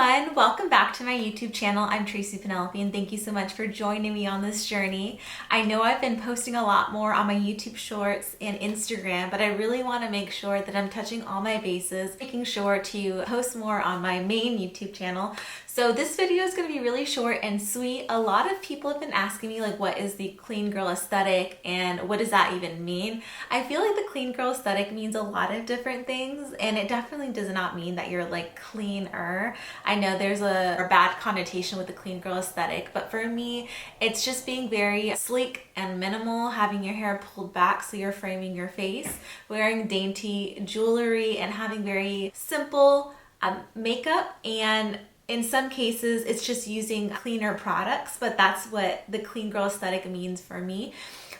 everyone, welcome back to my YouTube channel. I'm Tracy Penelope and thank you so much for joining me on this journey. I know I've been posting a lot more on my YouTube shorts and Instagram, but I really want to make sure that I'm touching all my bases, making sure to post more on my main YouTube channel. So this video is going to be really short and sweet. A lot of people have been asking me like, what is the clean girl aesthetic and what does that even mean? I feel like the clean girl aesthetic means a lot of different things, and it definitely does not mean that you're like cleaner. I know there's a bad connotation with the clean girl aesthetic, but for me, it's just being very sleek and minimal, having your hair pulled back so you're framing your face, wearing dainty jewelry, and having very simple makeup. And in some cases, it's just using cleaner products, but that's what the clean girl aesthetic means for me.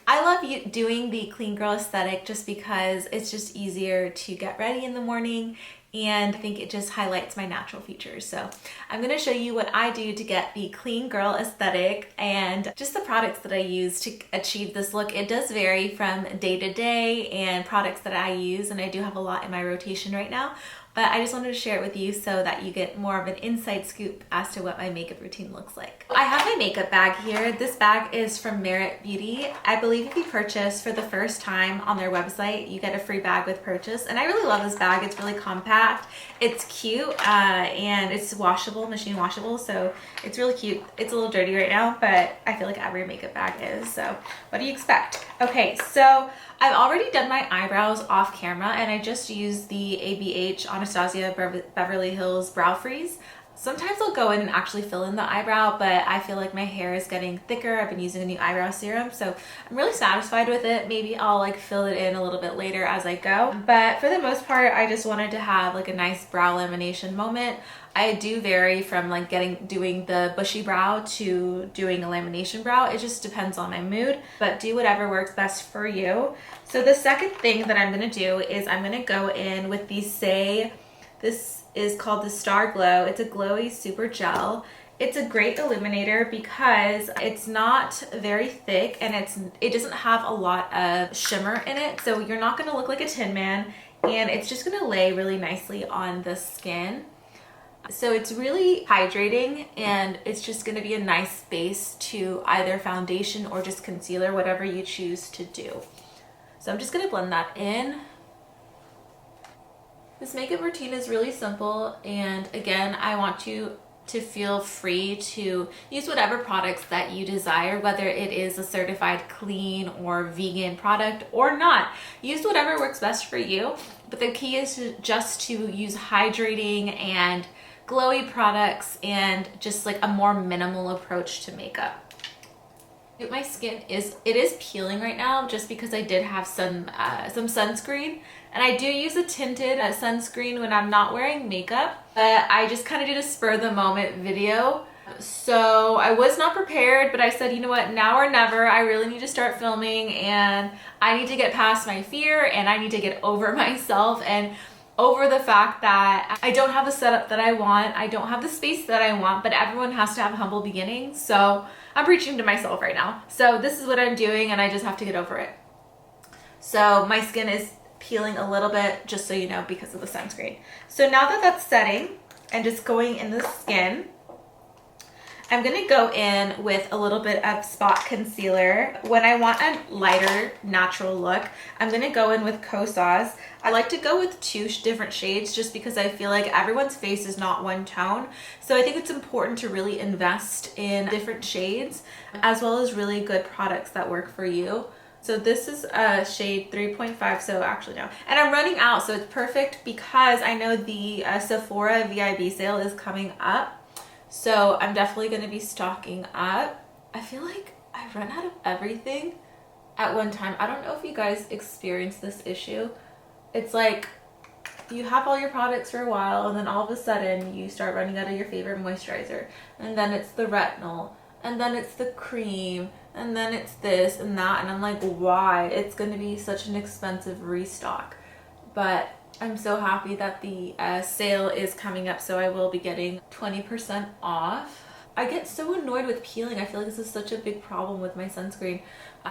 I love doing the clean girl aesthetic just because it's just easier to get ready in the morning, and I think it just highlights my natural features. So I'm going to show you what I do to get the clean girl aesthetic and just the products that I use to achieve this look. It does vary from day to day and products that I use, and I do have a lot in my rotation right now. But I just wanted to share it with you so that you get more of an inside scoop as to what my makeup routine looks like. I have my makeup bag here. This bag is from Merit Beauty. I believe if you purchase for the first time on their website, you get a free bag with purchase. And I really love this bag. It's really compact. It's cute and it's washable, machine washable. So it's really cute. It's a little dirty right now, but I feel like every makeup bag is. So what do you expect? Okay, so I've already done my eyebrows off camera and I just used the ABH Anastasia Beverly Hills Brow Freeze. Sometimes I'll go in and actually fill in the eyebrow, but I feel like my hair is getting thicker. I've been using a new eyebrow serum, so I'm really satisfied with it. Maybe I'll like fill it in a little bit later as I go. But for the most part, I just wanted to have like a nice brow lamination moment. I do vary from like doing the bushy brow to doing a lamination brow. It just depends on my mood, but do whatever works best for you. So the second thing that I'm gonna do is I'm gonna go in with the Saie. This is called the Star Glow. It's a glowy super gel. It's a great illuminator because it's not very thick and it doesn't have a lot of shimmer in it, so you're not gonna look like a Tin Man, and it's just gonna lay really nicely on the skin. So it's really hydrating, and it's just going to be a nice base to either foundation or just concealer, whatever you choose to do. So I'm just going to blend that in. This makeup routine is really simple, and again, I want you to feel free to use whatever products that you desire, whether it is a certified clean or vegan product or not. Use whatever works best for you, but the key is just to use hydrating and glowy products and just like a more minimal approach to makeup. My skin is peeling right now just because I did have some sunscreen, and I do use a tinted sunscreen when I'm not wearing makeup, but I just kind of did a spur of the moment video. So I was not prepared, but I said, you know what, now or never, I really need to start filming, and I need to get past my fear, and I need to get over myself and over the fact that I don't have the setup that I want, I don't have the space that I want, but everyone has to have humble beginnings. So I'm preaching to myself right now. So this is what I'm doing, and I just have to get over it. So my skin is peeling a little bit, just so you know, because of the sunscreen. So now that that's setting and just going in the skin, I'm gonna go in with a little bit of spot concealer. When I want a lighter, natural look, I'm gonna go in with Kosas. I like to go with two different shades just because I feel like everyone's face is not one tone. So I think it's important to really invest in different shades as well as really good products that work for you. So this is a shade 3.5, so actually no. And I'm running out, so it's perfect because I know the Sephora VIB sale is coming up. So I'm definitely going to be stocking up. I feel like I run out of everything at one time. I don't know if you guys experience this issue. It's like you have all your products for a while, and then all of a sudden you start running out of your favorite moisturizer. And then it's the retinol, and then it's the cream, and then it's this and that. And I'm like, why? It's going to be such an expensive restock. But I'm so happy that the sale is coming up, so I will be getting 20% off. I get so annoyed with peeling. I feel like this is such a big problem with my sunscreen.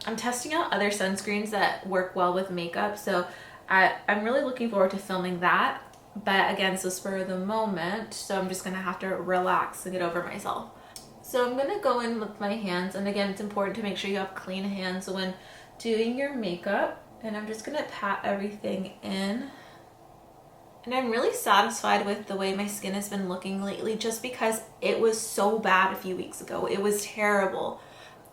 I'm testing out other sunscreens that work well with makeup, so I'm really looking forward to filming that. But again, it's a spur of the moment, so I'm just gonna have to relax and get over myself. So I'm gonna go in with my hands, and again, it's important to make sure you have clean hands when doing your makeup. And I'm just gonna pat everything in. And I'm really satisfied with the way my skin has been looking lately, just because it was so bad a few weeks ago. It was terrible.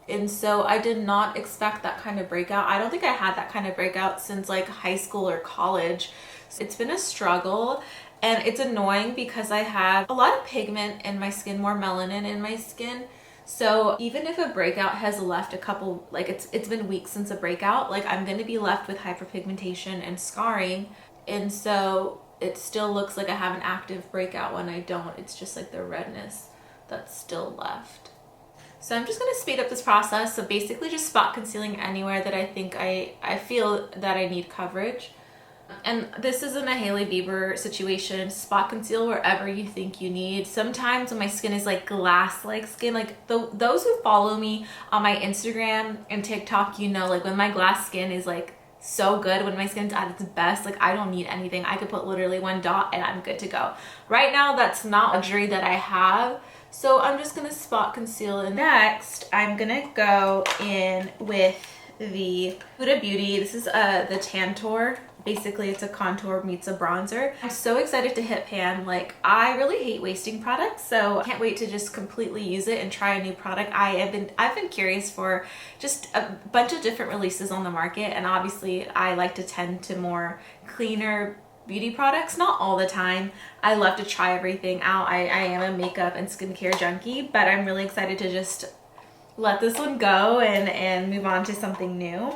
And so I did not expect that kind of breakout. I don't think I had that kind of breakout since like high school or college. It's been a struggle, and it's annoying because I have a lot of pigment in my skin, more melanin in my skin. So even if a breakout has left a couple, like it's been weeks since a breakout, like I'm going to be left with hyperpigmentation and scarring. And so it still looks like I have an active breakout when I don't. It's just like the redness that's still left. So I'm just going to speed up this process. So basically just spot concealing anywhere that I think I feel that I need coverage. And this isn't a Hailey Bieber situation. Spot conceal wherever you think you need. Sometimes when my skin is like glass-like skin, like those who follow me on my Instagram and TikTok, you know, like when my glass skin is like so good, when my skin's at its best, like I don't need anything. I could put literally one dot and I'm good to go. Right now, that's not a luxury that I have. So I'm just gonna spot conceal. And next, I'm gonna go in with the Huda Beauty. This is the Tantor. Basically, it's a contour meets a bronzer. I'm so excited to hit pan. Like, I really hate wasting products, so I can't wait to just completely use it and try a new product. I've been curious for just a bunch of different releases on the market, and obviously I like to tend to more cleaner beauty products, not all the time. I love to try everything out. I am a makeup and skincare junkie, but I'm really excited to just let this one go and move on to something new.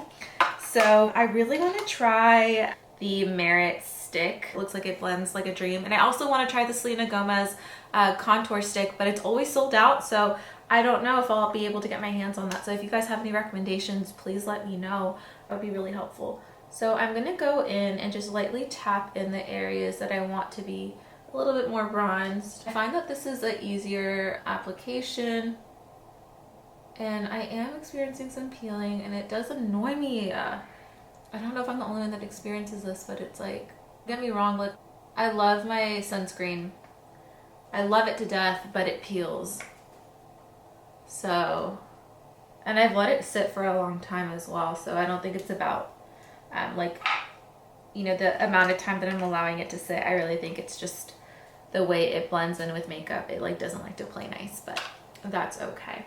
So I really want to try the Merit stick. It looks like it blends like a dream. And I also want to try the Selena Gomez contour stick, but it's always sold out. So I don't know if I'll be able to get my hands on that. So if you guys have any recommendations, please let me know. That would be really helpful. So I'm going to go in and just lightly tap in the areas that I want to be a little bit more bronzed. I find that this is an easier application. And I am experiencing some peeling, and it does annoy me. I don't know if I'm the only one that experiences this, but it's like, don't get me wrong, like I love my sunscreen. I love it to death, but it peels. So, and I've let it sit for a long time as well, so I don't think it's about like, you know, the amount of time that I'm allowing it to sit. I really think it's just the way it blends in with makeup. It like doesn't like to play nice, but that's okay.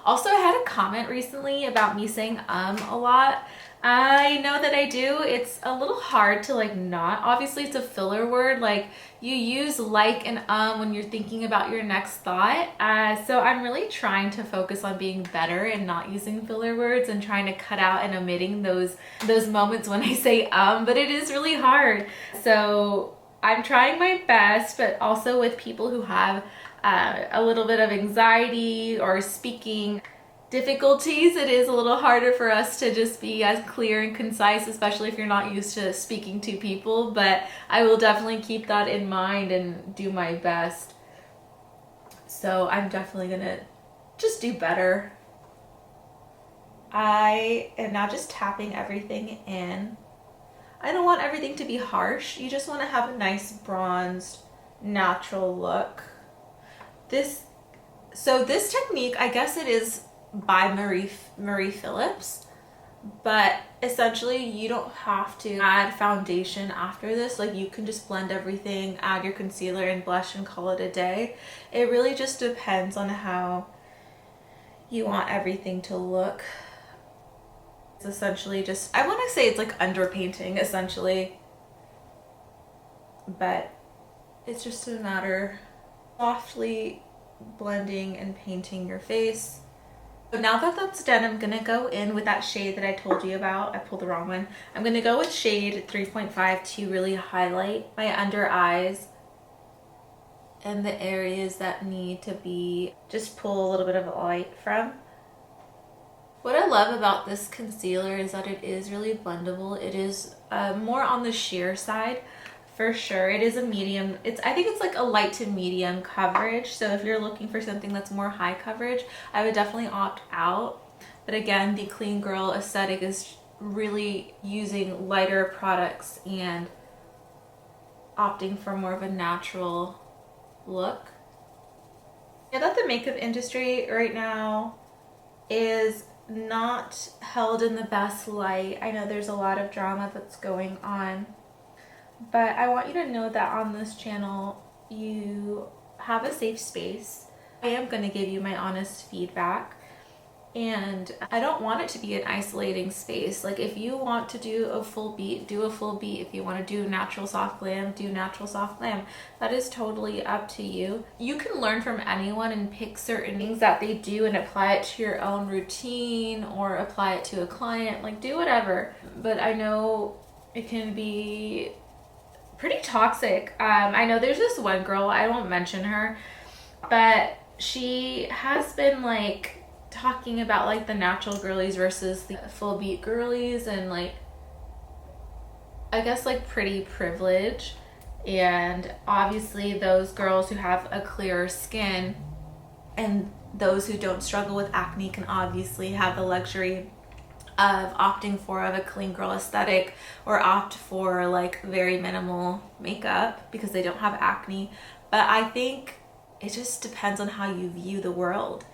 Also, I had a comment recently about me saying a lot. I know that I do. It's a little hard to like not. Obviously, it's a filler word. Like you use like and when you're thinking about your next thought. So I'm really trying to focus on being better and not using filler words and trying to cut out and omitting those moments when I say but it is really hard. So I'm trying my best, but also with people who have a little bit of anxiety or speaking difficulties, it is a little harder for us to just be as clear and concise, especially if you're not used to speaking to people. But I will definitely keep that in mind and do my best. So I'm definitely gonna just do better. I am now just tapping everything in. I don't want everything to be harsh. You just want to have a nice bronzed, natural look. This technique, I guess it is by Marie Phillips, but essentially you don't have to add foundation after this. Like you can just blend everything, add your concealer and blush and call it a day. It really just depends on how you want everything to look. It's essentially just, I want to say it's like underpainting essentially, but it's just a matter softly blending and painting your face. But now that that's done, I'm gonna go in with that shade that I told you about. I pulled the wrong one. I'm gonna go with shade 3.5 to really highlight my under eyes and the areas that need to be, just pull a little bit of light from. What I love about this concealer is that it is really blendable. It is more on the sheer side. For sure, it is a medium. I think it's like a light to medium coverage. So if you're looking for something that's more high coverage, I would definitely opt out. But again, the clean girl aesthetic is really using lighter products and opting for more of a natural look. I know that the makeup industry right now is not held in the best light. I know there's a lot of drama that's going on, but I want you to know that on this channel you have a safe space. I am going to give you my honest feedback, and I don't want it to be an isolating space. Like, if you want to do a full beat, do a full beat. If you want to do natural soft glam, do natural soft glam. That is totally up to you. You can learn from anyone and pick certain things that they do and apply it to your own routine or apply it to a client. Like, do whatever. But I know it can be pretty toxic. I know there's this one girl, I won't mention her, but she has been like talking about like the natural girlies versus the full beat girlies, and like, I guess like pretty privilege. And obviously those girls who have a clearer skin and those who don't struggle with acne can obviously have the luxury of opting for a clean girl aesthetic, or opt for like very minimal makeup because they don't have acne. But I think it just depends on how you view the world.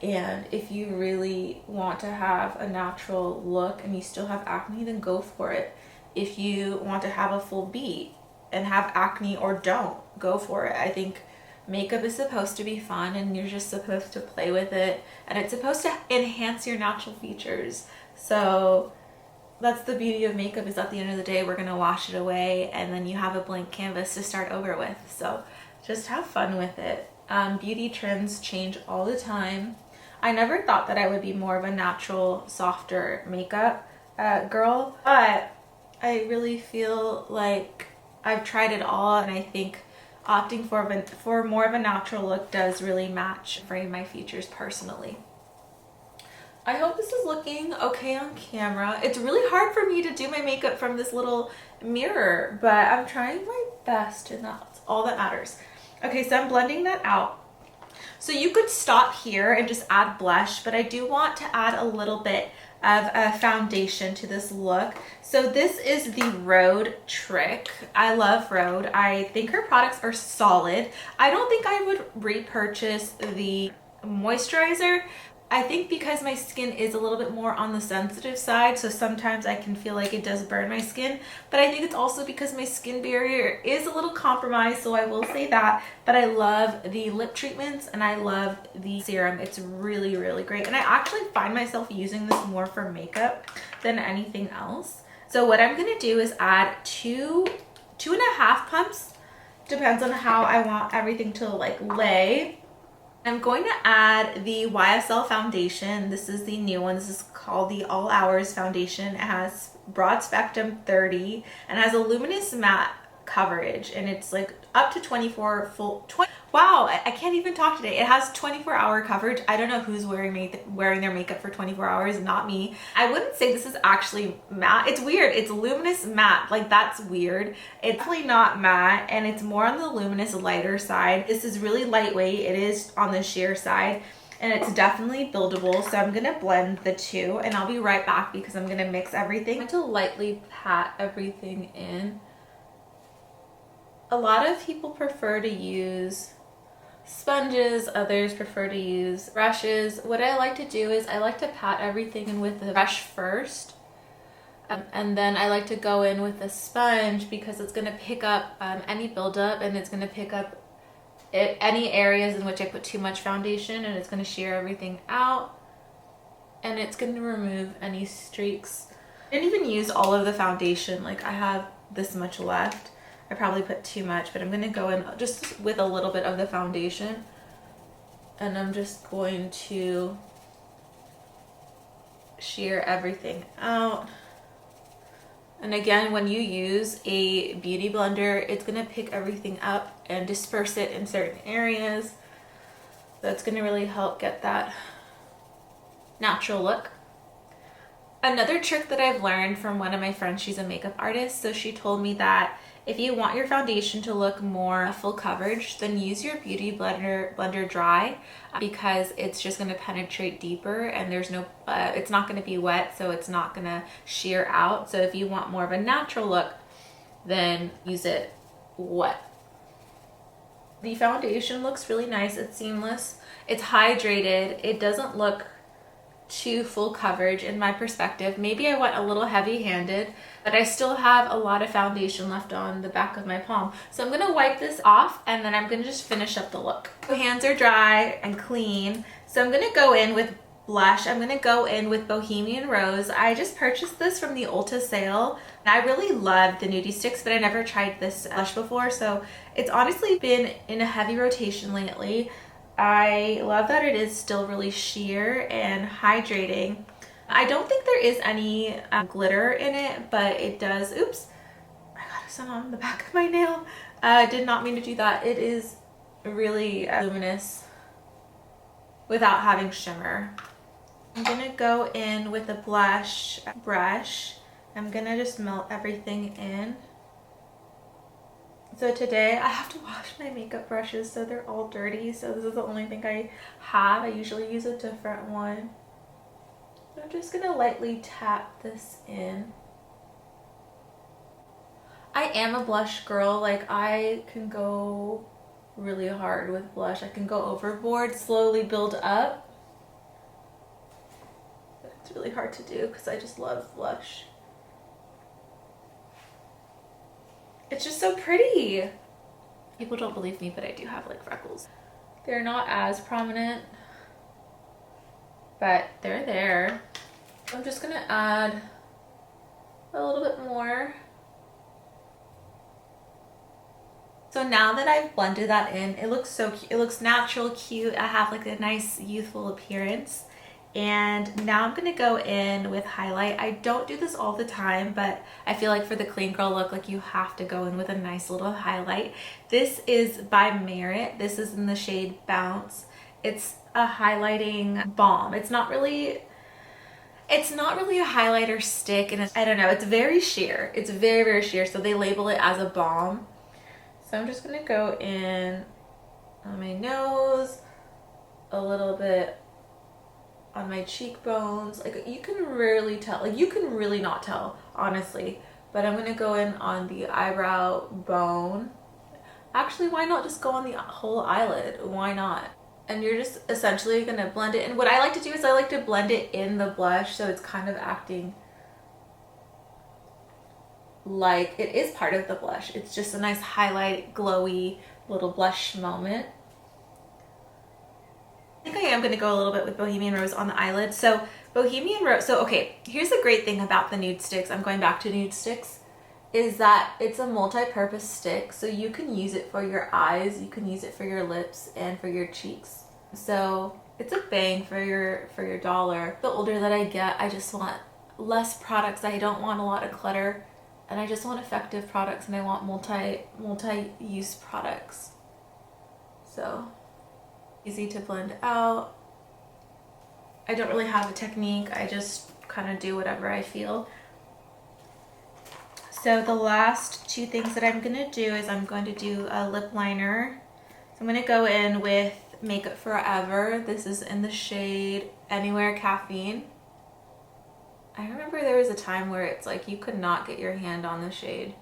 And if you really want to have a natural look and you still have acne, then go for it. If you want to have a full beat and have acne, or don't, go for it. I think makeup is supposed to be fun, and you're just supposed to play with it, and it's supposed to enhance your natural features. So that's the beauty of makeup, is at the end of the day we're gonna wash it away and then you have a blank canvas to start over with. So just have fun with it. Beauty trends change all the time. I never thought that I would be more of a natural, softer makeup girl, but I really feel like I've tried it all, and I think opting for more of a natural look does really match frame my features personally. I hope this is looking okay on camera. It's really hard for me to do my makeup from this little mirror, but I'm trying my best, and that's all that matters. Okay, so I'm blending that out. So you could stop here and just add blush, but I do want to add a little bit of a foundation to this look. So this is the Rhode Trick. I love Rhode. I think her products are solid. I don't think I would repurchase the moisturizer. I think because my skin is a little bit more on the sensitive side, so sometimes I can feel like it does burn my skin, but I think it's also because my skin barrier is a little compromised, so I will say that. But I love the lip treatments and I love the serum. It's really, really great. And I actually find myself using this more for makeup than anything else. So what I'm gonna do is add two and a half pumps, depends on how I want everything to like lay. I'm going to add the YSL foundation. This is the new one. This is called the All Hours foundation. It has broad spectrum 30 and has a luminous matte coverage, and it's like up to 24 full 20. Wow, I can't even talk today. It has 24-hour coverage. I don't know who's wearing their makeup for 24 hours, not me. I wouldn't say this is actually matte. It's weird. It's luminous matte. Like, that's weird. It's definitely not matte, and it's more on the luminous lighter side. This is really lightweight. It is on the sheer side, and it's definitely buildable. So I'm gonna blend the two, and I'll be right back because I'm gonna mix everything. I'm going to lightly pat everything in. A lot of people prefer to use sponges, others prefer to use brushes. What I like to do is I like to pat everything in with the brush first, and then I like to go in with a sponge because it's going to pick up any buildup, and it's going to pick up any areas in which I put too much foundation, and it's going to shear everything out, and it's going to remove any streaks. I didn't even use all of the foundation. Like, I have this much left. I probably put too much, but I'm going to go in just with a little bit of the foundation, and I'm just going to shear everything out. And again, when you use a beauty blender, it's going to pick everything up and disperse it in certain areas. That's going to really help get that natural look. Another trick that I've learned from one of my friends, she's a makeup artist, so she told me that if you want your foundation to look more full coverage, then use your beauty blender dry, because it's just going to penetrate deeper, and there's no it's not going to be wet, so it's not going to shear out. So if you want more of a natural look, then use it wet. The foundation looks really nice. It's seamless. It's hydrated. It doesn't look too full coverage in my perspective. Maybe I went a little heavy-handed, but I still have a lot of foundation left on the back of my palm. So I'm gonna wipe this off and then I'm gonna just finish up the look. My hands are dry and clean. So I'm gonna go in with blush. I'm gonna go in with Bohemian Rose. I just purchased this from the Ulta sale. I really love the Nudie Sticks, but I never tried this blush before. So it's honestly been in a heavy rotation lately. I love that it is still really sheer and hydrating. I don't think there is any glitter in it, but it does. Oops, I got some on the back of my nail. Did not mean to do that. It is really luminous without having shimmer. I'm gonna go in with a blush brush. I'm gonna just melt everything in. So today I have to wash my makeup brushes, so they're all dirty. So this is the only thing I have. I usually use a different one. So I'm just gonna lightly tap this in. I am a blush girl. Like, I can go really hard with blush. I can go overboard, slowly build up. But it's really hard to do because I just love blush. It's just so pretty. People don't believe me, but I do have like freckles. They're not as prominent, but they're there. I'm just gonna add a little bit more. So now that I've blended that in, it looks so cute. It looks natural, cute. I have like a nice youthful appearance. And now I'm gonna go in with highlight. I don't do this all the time, but I feel like for the clean girl look, like you have to go in with a nice little highlight. This is by Merit. This is in the shade Bounce. It's a highlighting balm. It's not really a highlighter stick, and I don't know, it's very sheer. It's very, very sheer, so they label it as a balm. So I'm just gonna go in on my nose, a little bit on my cheekbones. Like, you can really tell, like, you can really not tell, honestly. But I'm gonna go in on the eyebrow bone. Actually, why not just go on the whole eyelid? Why not? And you're just essentially gonna blend it. And what I like to do is I like to blend it in the blush, so it's kind of acting like it is part of the blush. It's just a nice highlight, glowy little blush moment. I think I am going to go a little bit with Bohemian Rose on the eyelid. So Bohemian Rose, so okay, here's the great thing about the nude sticks. I'm going back to nude sticks, is that it's a multi-purpose stick. So you can use it for your eyes, you can use it for your lips and for your cheeks. So it's a bang for your dollar. The older that I get, I just want less products. I don't want a lot of clutter, and I just want effective products, and I want multi-use products. So easy to blend out. I don't really have a technique. I just kind of do whatever I feel. So the last two things that I'm gonna do is I'm going to do a lip liner. So I'm gonna go in with Makeup Forever. This is in the shade Anywhere Caffeine. I remember there was a time where it's like you could not get your hand on the shade.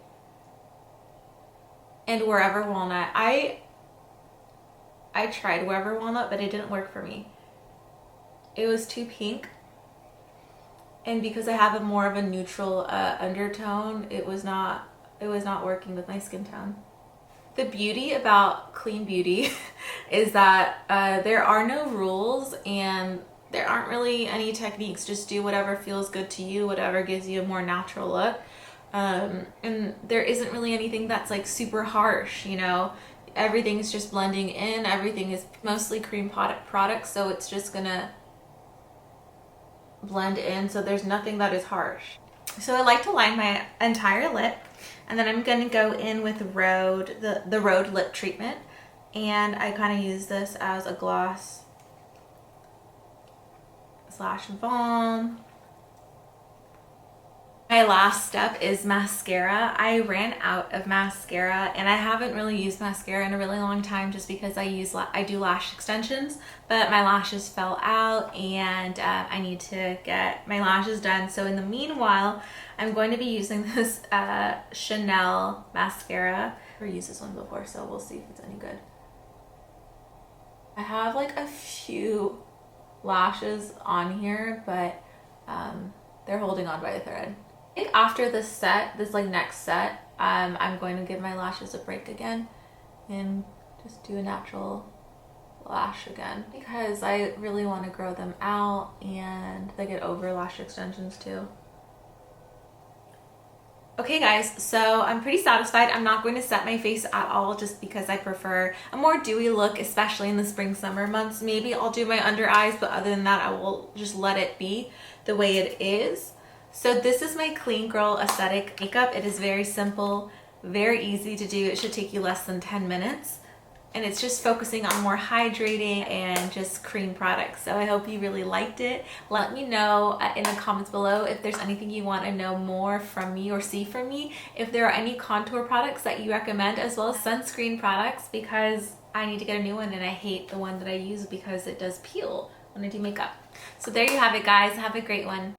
And Wherever Walnut. I tried Wherever Walnut, but it didn't work for me. It was too pink. And because I have a more of a neutral undertone, it was not working with my skin tone. The beauty about clean beauty is that there are no rules and there aren't really any techniques. Just do whatever feels good to you, whatever gives you a more natural look. And there isn't really anything that's like super harsh, you know. Everything's just blending in. Everything is mostly cream products, so it's just gonna blend in. So there's nothing that is harsh. So I like to line my entire lip, and then I'm gonna go in with Rhode, the Rhode lip treatment, and I kind of use this as a gloss / balm. My last step is mascara. I ran out of mascara, and I haven't really used mascara in a really long time just because I do lash extensions, but my lashes fell out and I need to get my lashes done. So in the meanwhile, I'm going to be using this Chanel mascara. never used this one before, so we'll see if it's any good. I have like a few lashes on here, but they're holding on by a thread. I think after this set, this like next set, I'm going to give my lashes a break again and just do a natural lash again, because I really want to grow them out and they get over lash extensions too. Okay guys, so I'm pretty satisfied. I'm not going to set my face at all just because I prefer a more dewy look, especially in the spring summer months. Maybe I'll do my under eyes, but other than that, I will just let it be the way it is. So this is my Clean Girl Aesthetic makeup. It is very simple, very easy to do. It should take you less than 10 minutes. And it's just focusing on more hydrating and just cream products. So I hope you really liked it. Let me know in the comments below if there's anything you want to know more from me or see from me. If there are any contour products that you recommend, as well as sunscreen products, because I need to get a new one and I hate the one that I use because it does peel when I do makeup. So there you have it guys. Have a great one.